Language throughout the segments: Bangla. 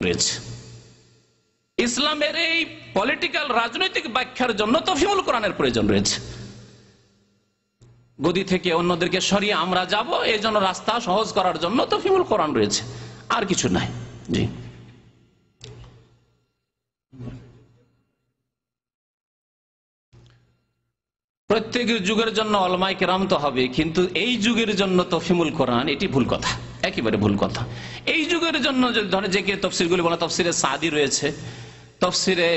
রয়েছে। ইসলামের এই পলিটিক্যাল রাজনৈতিক ব্যাখ্যার জন্য তফহিমুল কোরআনের প্রয়োজন রয়েছে। গদি থেকে অন্যদেরকে সরিয়ে আমরা যাব, এই জন্য রাস্তা সহজ করার জন্য তফহিমুল কোরআন রয়েছে, আর কিছু নাই। জি, প্রত্যেক যুগের জন্য উলামায়ে কেরাম তো হবে, কিন্তু এই যুগের জন্য তফহিমুল কোরআন, এটি ভুল কথা, একেবারে ভুল কথা। এই যুগের জন্য ধরে যে কে তফসিরগুলি বলা, তফসিরে সাদি রয়েছে, তফসিরে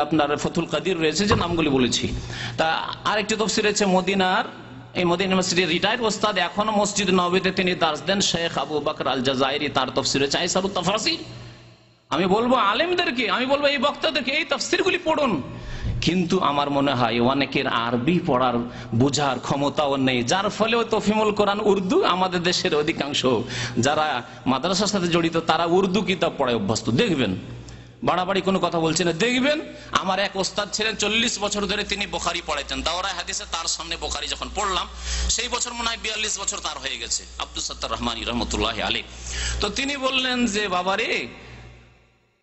আপনার ফতুল কাদির রয়েছে, যে নামগুলি বলেছি। তা আরেকটি তফসির রয়েছে মদিনার, এই মদিনা ইউনিভার্সিটির রিটায়ার্ড ওস্তাদ, এখনো মসজিদ নববীতে তিনি দার্স দেন, শেখ আবু বকর আল জাজাইরি, তার তফসির রয়েছে আইসারুত তাফাসির। আমি বলবো আলেমদেরকে, আমি বলবো এই বক্তাদেরকে এই তাফসীরগুলি পড়ুন। কিন্তু আমার মনে হয় অনেকের আরবি পড়ার বোঝার ক্ষমতাও নেই, যার ফলে তফহিমুল কোরআন উর্দু, আমাদের দেশের অধিকাংশ যারা মাদ্রাসার সাথে জড়িত তারা উর্দু কিতাব পড়ায় অভ্যস্ত। দেখবেন, বাড়াবাড়ি কোনো কথা বলছি না, দেখবেন আমার এক ওস্তাদ ছিলেন 40 বছর ধরে, তিনি বুখারী পড়াইতেন দাওরায়ে হাদিসে, তার সামনে বুখারী যখন পড়লাম সেই বছর মনে হয় 42 বছর তার হয়ে গেছে, আব্দুস সাত্তার রহমানী রহমতুল্লাহি আলাইহি। তো তিনি বললেন যে বাবারে,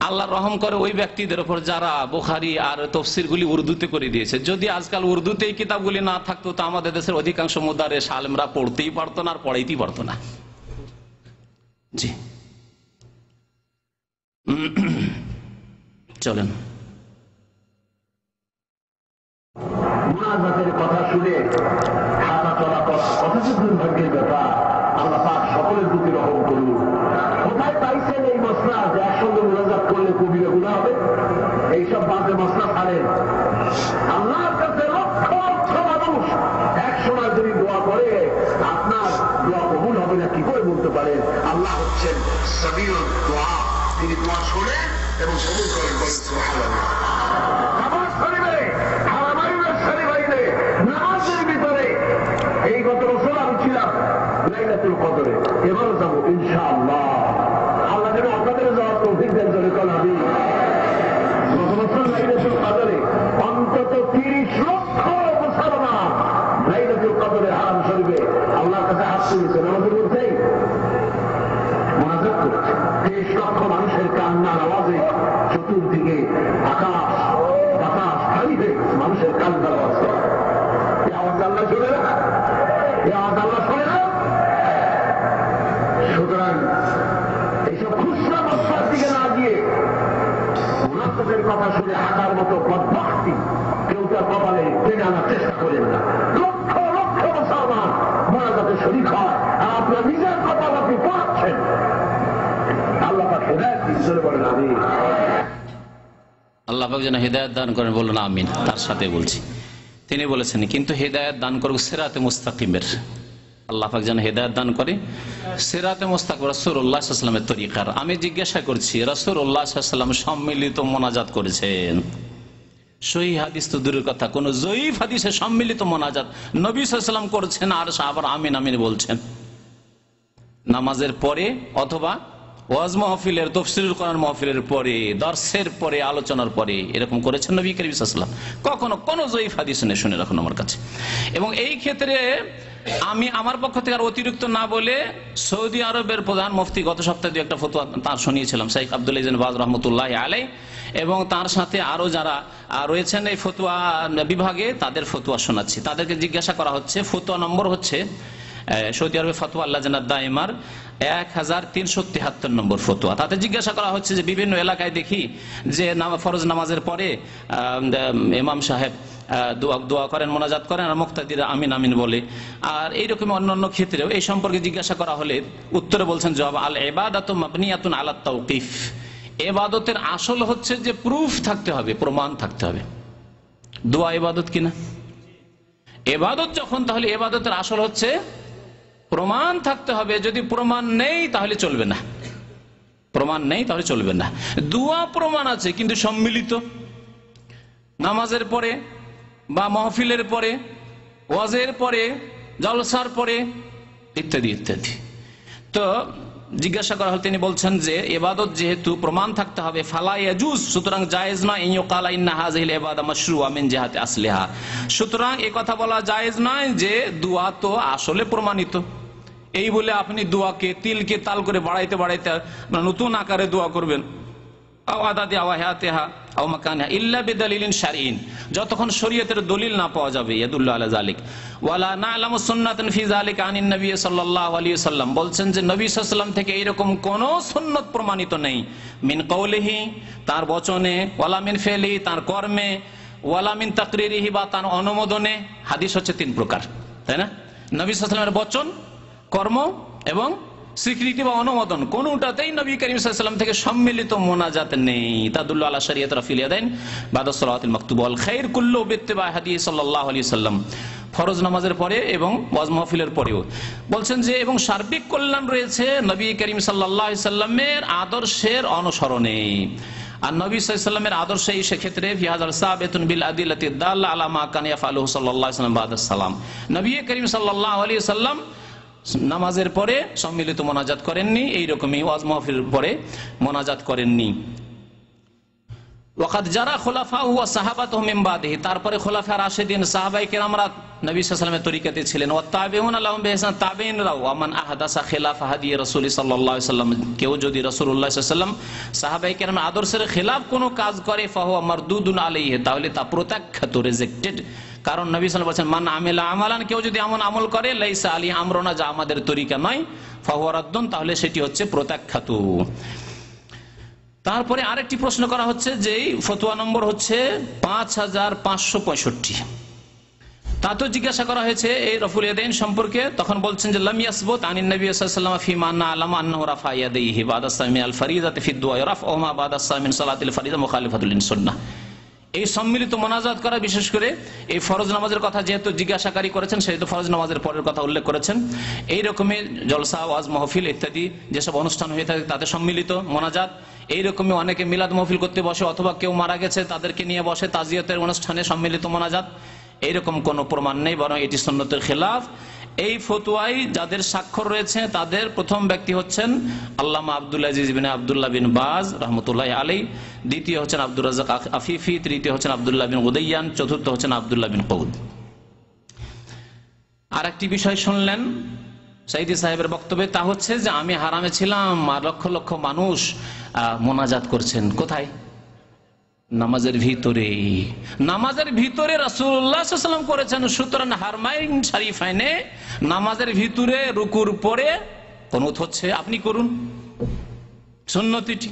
আল্লাহ রহম করে ওই ব্যক্তিদের উপর যারা বুখারী আর তফসিরগুলি উর্দুতে করে দিয়েছে। যদি আজকাল উর্দুতে এই কিতাবগুলি না থাকতো তো আমাদের দেশের অধিকাংশ মুদারিস আলেমরা পড়তেই পারতো না আর পড়াইতেই পারতো না। জি, চলেন। মুনাজাতের কথা শুনে হাঁটা চলা করা কত দুর্ভাগ্যের ব্যাপার। আল্লাহ পাক সকলের প্রতি রহম করুন। কোথায় পাইছেন এই মশলা যে একসঙ্গে মুনাজাত করলে কবিরা গুনাহ হবে? এইসব বাজে মশলা ছাড়েন। আল্লাহর কাছে লক্ষ লক্ষ মানুষ একসময় যদি দোয়া করে, আপনার দোয়া কবুল হবে না কি করে বলতে পারেন? আল্লাহ হচ্ছেন সামিউল দোয়া, তিনি দোয়া শোনেন এবং কবুল করেন। সুবহানাল্লাহ। নামাজ শরীফে, হারামাইনের শরীফে, নামাজের ভিতরে এই গত বছর আমি ছিলাম লাইলাতুল কদরে, এবারও যাবো ইনশাআল্লাহ। আল্লাহ যেন আপনাদের যাওয়ার তৌফিক দেন, জোরে বলেন আমিন। গত বছর লাইলাতুল কদরে অন্তত 30 লক্ষ মুসলমান লাইলাতুল কদরে হারাম শরীফে আল্লাহর কাছে হাত তুলেছে, নামাজে পড়ছে, মুনাজাত করছে। 30 লক্ষ মানুষের কান্নার আওয়াজে চতুর্দিকে আকাশ বাতাস খালি হয়ে গেছে, মানুষের কান্নার আওয়াজ। এই আওয়াজ আল্লাহ শোনে না, এই আওয়াজ আল্লাহ শোনে না। সুতরাং এইসব খুচরা মশলার দিকে না গিয়ে মুনাফিকের কথা শুনে হাঁটার মতো বদবাখতি কেউ তার কপালে টেনে আনার চেষ্টা করেন না। লক্ষ লক্ষ মুসলমান মুনাজাতে শরীক হয়, আর আপনার নিজের কপাল আপনি পড়াচ্ছেন। আল্লাহ পাক হেদায়েত দিন, জোরে বলেন আমিন। আল্লাহ পাক যেন হেদায়েত দান করেন, বলুন আমিন। তার সাথে বলছি, তিনি বলেছেন কিন্তু হেদায়েত দান করুক সিরাতে মুস্তাকিমের। আল্লাহ পাক যেন হেদায়েত দান করে সিরাতে মুস্তাকিম, রাসূলুল্লাহ সাল্লাল্লাহু আলাইহি ওয়াসাল্লামের তরিকার। আমি জিজ্ঞাসা করছি, রাসূলুল্লাহ সাল্লাল্লাহু আলাইহি ওয়াসাল্লাম সম্মিলিত মোনাজাত করেছেন? সহিহ হাদিস তো দূরের কথা, কোন জয়ীফ হাদিসে সম্মিলিত মোনাজাত নবী সাল্লাল্লাহু আলাইহি ওয়াসাল্লাম করছেন আর সাহাবারা আমিন আমিন বলছেন নামাজের পরে, অথবা ওয়াজ মাহফিলের, তাফসীরুল কোরআন মাহফিলের পরে, দর্সের পরে, আলোচনার পরে এরকম করেছেন নবী করিম সাল্লাল্লাহু আলাইহি ওয়াসাল্লাম? কখনো কোন জয়ীফ হাদিস নেই, শুনে রাখুন আমার কাছে। এবং এই ক্ষেত্রে আমি আমার পক্ষ থেকে আর অতিরিক্ত না বলে, সৌদি আরবের প্রধান মুফতি গত সপ্তাহে দু একটা ফতোয়া তার শুনিয়েছিলাম, শেখ আব্দুল ইবনে বাজ রাহমাতুল্লাহি আলাইহি, এবং তার সাথে আরো যারা রয়েছেন এই ফতোয়া বিভাগে তাদের ফতোয়া শোনাচ্ছি। তাদেরকে জিজ্ঞাসা করা হচ্ছে, ফতোয়া নম্বর হচ্ছে সৌদি আরবে ফতোয়া লাজনাত দাইমার 1373 নম্বর ফতোয়া। তাতে জিজ্ঞাসা করা হচ্ছে যে বিভিন্ন এলাকায় দেখি যে ফরজ নামাজের পরে ইমাম সাহেব দোয়া করেন, মোনাজাত করেন, আর মুক্তাদিরা আমিন আমিন বলে। আর এইরকম অন্যান্য ক্ষেত্রেও এই সম্পর্কে জিজ্ঞাসা করা হলে উত্তরে বলছেন, জবাব আল ইবাদাতু মাবনিয়াতুন আলা তাওকিফ। ইবাদতের আসল হচ্ছে যে প্রুফ থাকতে হবে, প্রমাণ থাকতে হবে। দোয়া ইবাদত কিনা? ইবাদত যখন, তাহলে ইবাদতের আসল হচ্ছে প্রমাণ থাকতে হবে। যদি প্রমাণ নেই তাহলে চলবে না, প্রমাণ নেই তাহলে চলবে না। দোয়া প্রমাণ আছে কিন্তু সম্মিলিত, নামাজের পরে বা মাহফিলের পরে, ওয়াজের পরে, জলসার পরে, ইত্যাদি ইত্যাদি। তো জিজ্ঞাসা করা হল, তিনি বলছেন যে ইবাদত যেহেতু প্রমাণ থাকতে হবে, ফালা ইয়াজুজ, সুতরাং জায়েজ নয় ইয়ুকালা ইন্না হাযিহিল ইবাদা মাশরুআ মিন জিহাতি আসলিহা। সুতরাং এই কথা বলা জায়েজ নয় যে দোয়া তো আসলে প্রমাণিত, এই বলে আপনি দোয়াকে তিলকে তাল করে বাড়াইতে বাড়াইতে নতুন আকারে দোয়া করবেন। যতক্ষণ শরীয়তের দলিল না পাওয়া যাবে, বলছেন যে নবী সাল্লাল্লাহু আলাইহি ওয়াসাল্লাম থেকে এইরকম কোন সুন্নত প্রমাণিত নেই, মিন কওলিহি তার বচনে, ওয়ালা মিন ফিলি তার কর্মে, ওয়ালা মিন তাকরিরিহি বা তার অনুমোদনে। হাদিস হচ্ছে তিন প্রকার, তাই না? নবী সাল্লাল্লাহু আলাইহি ওয়াসাল্লামের বচন, কর্ম এবং স্বীকৃতি বা অনুমোদন, কোনটাতেই নবী করিম সাল্লাল্লাহু আলাইহি ওয়াসাল্লাম থেকে সম্মিলিত মোনাজাত নেই। তাদুল্লু আলা শরিয়াত রাফিল ইয়াদাইন বাদা সালাতিল মাকতুবা ওয়াল খায়র কুল্লু বিত্তিবা হাদিস সাল্লাল্লাহু আলাইহি ওয়াসাল্লাম, ফরজ নামাজের পরে এবং ওয়াজ মাহফিলের পরেও। বলছেন যে এবং সার্বিক কল্যাণ রয়েছে নবী করিম সাল্লাল্লাহু আলাইহি ওয়াসাল্লামের আদর্শের অনুসরণে। আর নবী সাল্লাল্লাহু আলাইহি ওয়াসাল্লামের আদর্শ এই ক্ষেত্রে ফি হাযাল সাবিতুন বিল আদিল্লাতি দাল্লা আলা মা কানা ইয়াফআলুহু সাল্লাল্লাহু আলাইহি ওয়াসাল্লাম বাদা সালাম। নবী করিম সাল্লাল্লাহু আলাইহি ওয়াসাল্লাম নামাজের পরে সম্মিলিত মোনাজাত করেননি, এইরকমই ওয়াজ মাহফিলের পরে মোনাজাত করেননি। ওয়াকাদ জারা খুলাফাউ ওয়া সাহাবাতুহুম মিন বাদিহি, তারপরে খোলাফা রাশিদিন সাহাবায়ে কেরামরা নবী সাল্লাল্লাহু আলাইহি ওয়াসাল্লামের তরিকাতে ছিলেন। ওয়া তাবিউনা লাহুম বিইহসান, তাবিঈনরাও। ওয়া মান আহদাসা খিলাফা হাদি রাসূল সাল্লাল্লাহু আলাইহি ওয়াসাল্লাম, কেউ যদি রাসূলুল্লাহ সাল্লাল্লাহু আলাইহি ওয়াসাল্লাম সাহাবায়ে কেরামের আদর্শের খেলাফ কোনো কাজ করে, ফাহুয়া মারদুদুন আলাইহি, তাহলে তা প্রত্যাখ্যাত, রিজেক্টেড। কারণ নবী সাল্লাল্লাহু আলাইহি ওয়াসাল্লাম বলেছেন, মান আমিলা আমালান, কেউ যদি এমন আমল করে, লাইসা আলী আমরুনা, যা আমাদের তরিকা নয়, ফাহুয়া রাদ্দুন, তাহলে সেটি হচ্ছে প্রত্যাখ্যাত। তারপরে আরেকটি প্রশ্ন করা হচ্ছে, যে ফতোয়া নম্বর হচ্ছে 5565। তাতে জিজ্ঞাসা করা হয়েছে এই রফুল ইয়াদাইন সম্পর্কে, তখন বলছেন যে লাম ইয়াসবুত আনিন নবী সাল্লাল্লাহু আলাইহি ওয়াসাল্লাম ফি মা না'লামু আন্নাহু রাফা ইয়াদাইহি বাদা সামি আল ফরিদাতি ফি দুআ রাফউমা বাদা সামি সালাতিল ফরিদা মুখালিফাতুল লিসুন্নাহ। এই সম্মিলিত মোনাজাত করা, বিশেষ করে এই ফরজ নামাজের কথা যেহেতু জিজ্ঞাসাকারী করেছেন, সেহেতু ফরজ নামাজের পরের কথা উল্লেখ করেছেন। এই রকমের জলসা, ওয়াজ মাহফিল ইত্যাদি যেসব অনুষ্ঠান হয়ে থাকে তাতে সম্মিলিত মোনাজাত। এইরকমই অনেকে মিলাদ মাহফিল করতে বসে, অথবা কেউ মারা গেছে তাদেরকে নিয়ে বসে তাজিয়াতের অনুষ্ঠানে সম্মিলিত মোনাজাত, এইরকম কোনো প্রমাণ নেই, বরং এটি সুন্নতের খেলাফ। এই ফতোয়ায় যাদের স্বাক্ষর রয়েছে তাদের প্রথম ব্যক্তি হচ্ছেন আল্লামা আব্দুল আজিজ বিন আব্দুল্লাহ বিন বাজ রহমতুল্লাহ আলাইহি, দ্বিতীয় হচ্ছেন আব্দুর রাজ্জাক আফিফি, তৃতীয় হচ্ছেন আব্দুল্লাহ বিন উদাইয়ান, চতুর্থ হচ্ছেন আব্দুল্লাহ বিন কৌদ। আর একটি বিষয় শুনলেন সাইদি সাহেবের বক্তব্যে, তা হচ্ছে যে আমি হারামে ছিলাম আর লক্ষ লক্ষ মানুষ মোনাজাত করছেন। কোথায়? নামাজের ভিতরে। নামাজের ভিতরে রাসূলুল্লাহ সাল্লাল্লাহু আলাইহি ওয়াসাল্লাম করেছেন। সুতরাং হারমাইন শরীফাইনে নামাজের ভিতরে রুকুর পরে কুনুত হচ্ছে, আপনি করুন, সুন্নতিটি,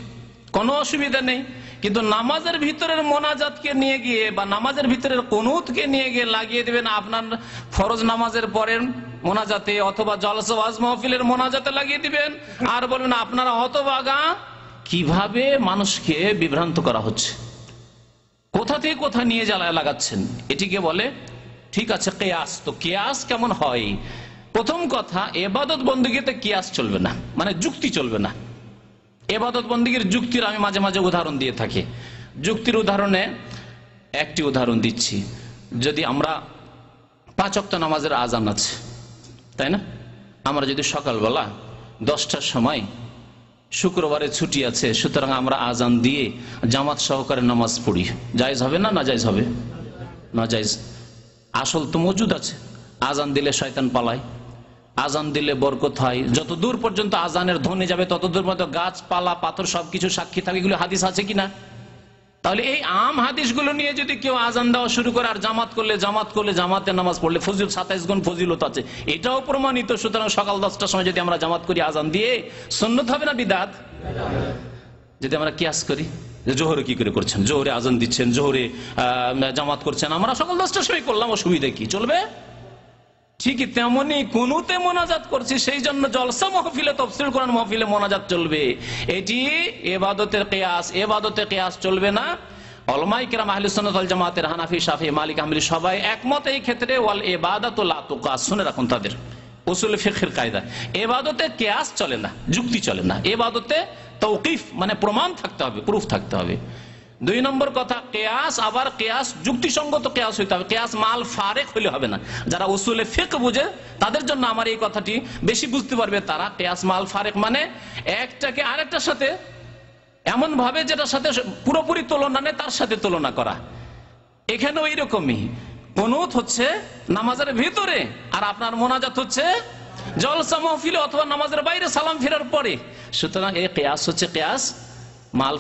কোনো অসুবিধা নেই। কিন্তু নামাজের ভিতরের মোনাজাতকে নিয়ে গিয়ে বা নামাজের ভিতরের কুনুতকে নিয়ে গিয়ে লাগিয়ে দেবেন আপনার ফরজ নামাজের পরের মোনাজাতে, অথবা জলসা ওয়াজ মাহফিলের মোনাজাতে লাগিয়ে দিবেন, আর বলবেন আপনারা হতভাগা, কিভাবে মানুষকে বিভ্রান্ত করা হচ্ছে, কোথা থেকে কোথা নিয়ে জ্বালায় লাগাচ্ছেন। এটিকে বলে ঠিক আছে কিয়াস। তো কিয়াস কেমন হয়? প্রথম কথা, ইবাদত বন্দেগীতে কিয়াস চলবে না, মানে যুক্তি চলবে না। ইবাদত বন্দেগীর যুক্তির আমি মাঝে মাঝে উদাহরণ দিয়ে থাকি। যুক্তির উদাহরণে একটি উদাহরণ দিচ্ছি। যদি আমরা 5 ওয়াক্ত নামাজের আজান আছে, তাই না? আমরা যদি সকালবেলা 10টার সময়, শুক্রবারে ছুটি আছে, সুতরাং আমরা আজান দিয়ে জামাত সহকারে নামাজ পড়ি, জায়েজ হবে না? না জায়েজ হবে? না জায়েজ। আসল তো মজুদ আছে। আজান দিলে শয়তান পালায়, আজান দিলে বরকত হয়। যত দূর পর্যন্ত আজানের ধ্বনি যাবে তত দূর পর্যন্ত গাছপালা পাথর সবকিছু সাক্ষী থাকে। এগুলো হাদিস আছে কিনা? তাহলে এই আম হাদিসগুলো নিয়ে যদি কেউ আজান দেওয়া শুরু করে আর জামাত করলে জামাতে নামাজ পড়লে ফজিল 27 গুণ ফজিলত আছে, এটাও প্রমাণিত। সুতরাং সকাল 10টার সময় যদি আমরা জামাত করি আজান দিয়ে, সুন্নত হবে না বিদআত? যদি আমরা কিয়াস করি যে জোহরে কি করে করছেন, জোহরে আজান দিচ্ছেন, জোহরে জামাত করছেন, আমরা সকাল 10টার সময় করলাম, অসুবিধা কি? চলবে। ঠিকই তেমনি কুনুতে মোনাজাত করছি, সেই জন্য জলসা মাহফিলে, তাফসীর কোরআন মাহফিলে মোনাজাত চলবে। এটি ইবাদতের কিয়াস। ইবাদতের কিয়াস চলবে না। উলামায়ে কিরাম আহলে সুন্নাত ওয়াল জামাতের হানাফি, শাফিঈ, মালিক, হাম্বলি সবাই একমত এই ক্ষেত্রে। ওয়াল ইবাদাতু লা তুকাস, শুনে রাখুন তাদের উসুল ফিকহের কায়দা। ইবাদতে কিয়াস চলে না, যুক্তি চলে না। ইবাদতে তাওকিফ মানে প্রমাণ থাকতে হবে, প্রুফ থাকতে হবে। 2 নম্বর কথা, কিয়াস, আবার কিয়াস যুক্তিসঙ্গত কিয়াস হইতে হবে। কিয়াস মাল ফারেক হইলে হবে না। যারা উসুলে ফিকহ বুঝে তাদের জন্য আমার এই কথাটি বেশি বুঝতে পারবে তারা। কিয়াস মাল ফারেক মানে একটাকে আরেকটার সাথে এমন ভাবে যেটার সাথে পুরোপুরি তুলনা নেই তার সাথে তুলনা করা। এখানেও এইরকমই। কুনুত হচ্ছে নামাজের ভিতরে আর আপনার মোনাজাত হচ্ছে জলসা মাহফিলে অথবা নামাজের বাইরে সালাম ফেরার পরে। সুতরাং এই কিয়াস হচ্ছে কিয়াস মাল